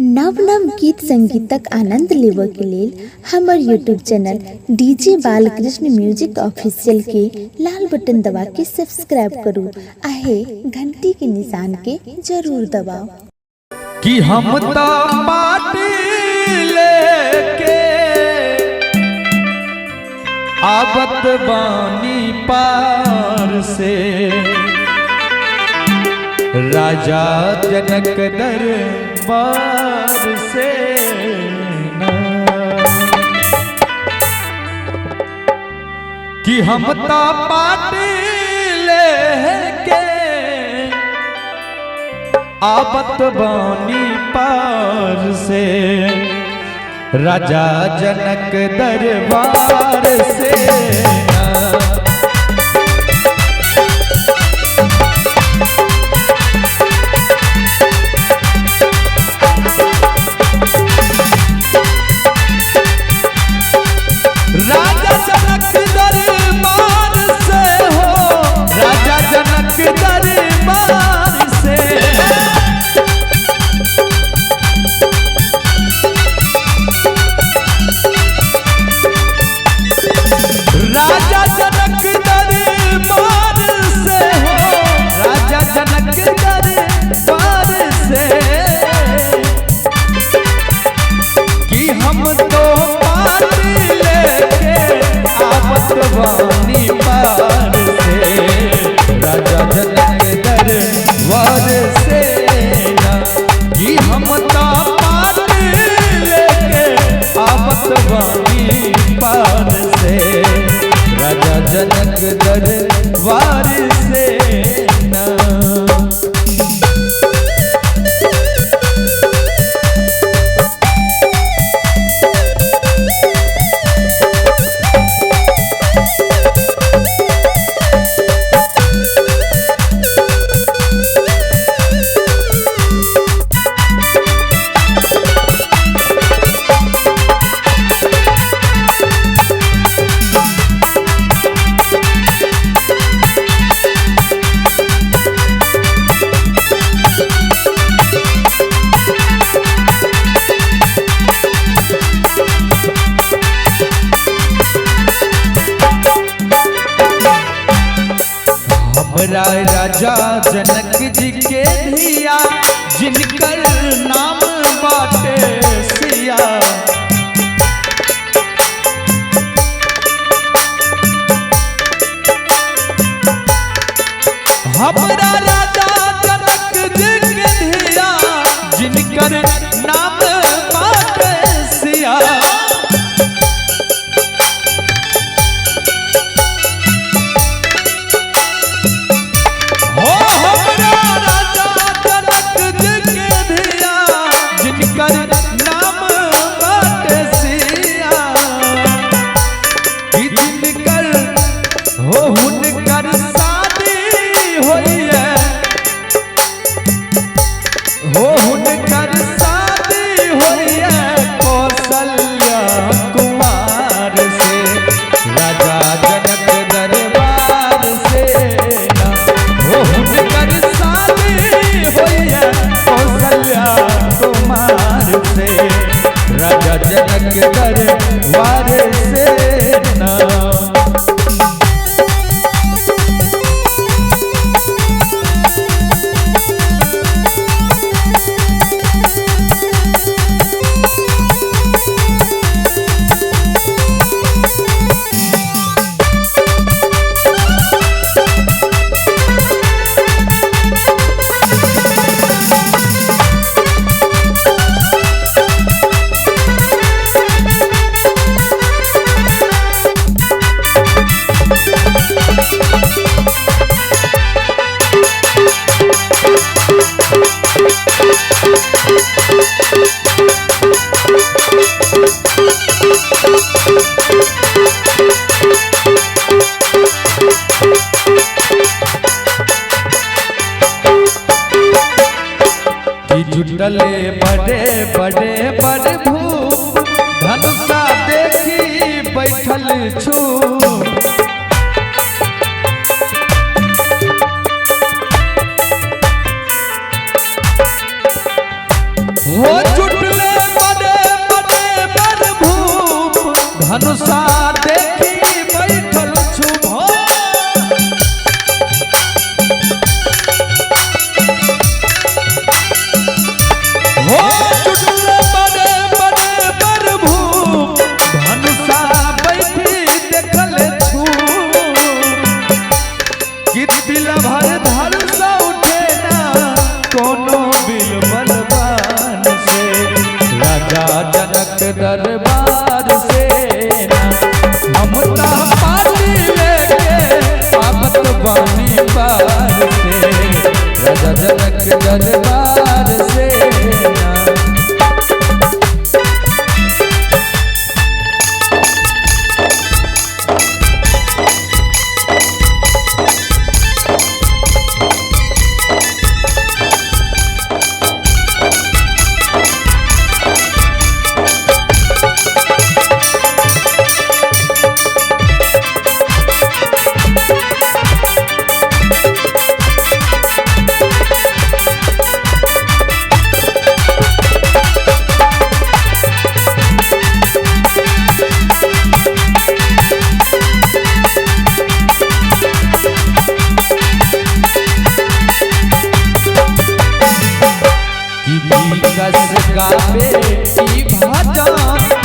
नव नव गीत संगीतक आनंद लेबऽ के लेल हमर YouTube channel DJ Balkrishna music official के लाल बटन दबा के सब्सक्राइब करू आहे घंटी के निशान के जरूर दबाओ। कि हम तो पार्टी लेके आवत बानी पार से, राजा जनक दरबार से कि हम तो पार्टी लेके आवत बानी पार से, राजा जनक दरबार से राजा जनक दरबार से हो, राजा जनक दरबार से राजा जनक दरबार से हो, राजा जनक दरबार से कि हम तो पार्टी लेके आवत बानी पार से, राजा जनक दरबार से कि हम तो पार्टी लेके आवत बानी पार से, राजा जनक दरबार से राजा जनक जी के धिया जिनकर नाम बाटे सिया, हमरा राजा जनक जी के धिया जिनकर नाम बाटे सिया, नाम बाटे सिया कि जिनकर हो हुनकर शादी होई है, हो हुनकर शादी होई है कौशल्या कुमार से, राजा जनक दरबार से हो हुनकर शादी होई है कौशल्या कुमार से, राजा जनक दरबार से जुटले बड़े बड़े बड़ भूप धनुषा देखी बैठल छू, हो जुट धनुषा देखी बैठल छु हो जुटल बड़े बड़े प्रभु धनुषा बैठी देखल छु कि दिल भर धनुषा उठे ना कोनो बिल बलवान से राजा जनक दरबार से ना ममता पाली लेके आबत बानी पार से राजा जनक दरबार से ना कस गावे की भजन